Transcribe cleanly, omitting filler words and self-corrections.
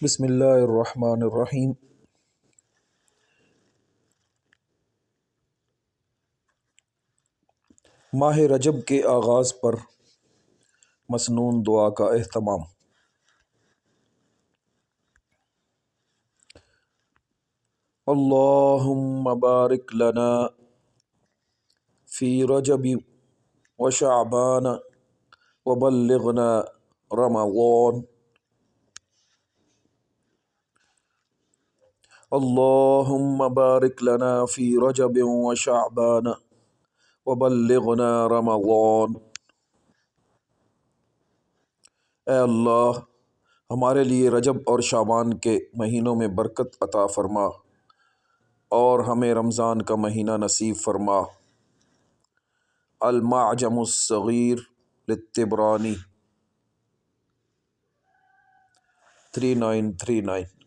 بسم اللہ الرحمن الرحیم۔ ماہ رجب کے آغاز پر مسنون دعا کا اہتمام۔ اللہم بارک لنا فی رجب و شعبان وبلغنا رمضان۔ اللہم بارک لنا فی رجب و شعبان وبلغنا رمضان۔ اے اللہ، ہمارے لیے رجب اور شعبان کے مہینوں میں برکت عطا فرما اور ہمیں رمضان کا مہینہ نصیب فرما۔ المعجم الصغیر للطبرانی 3939۔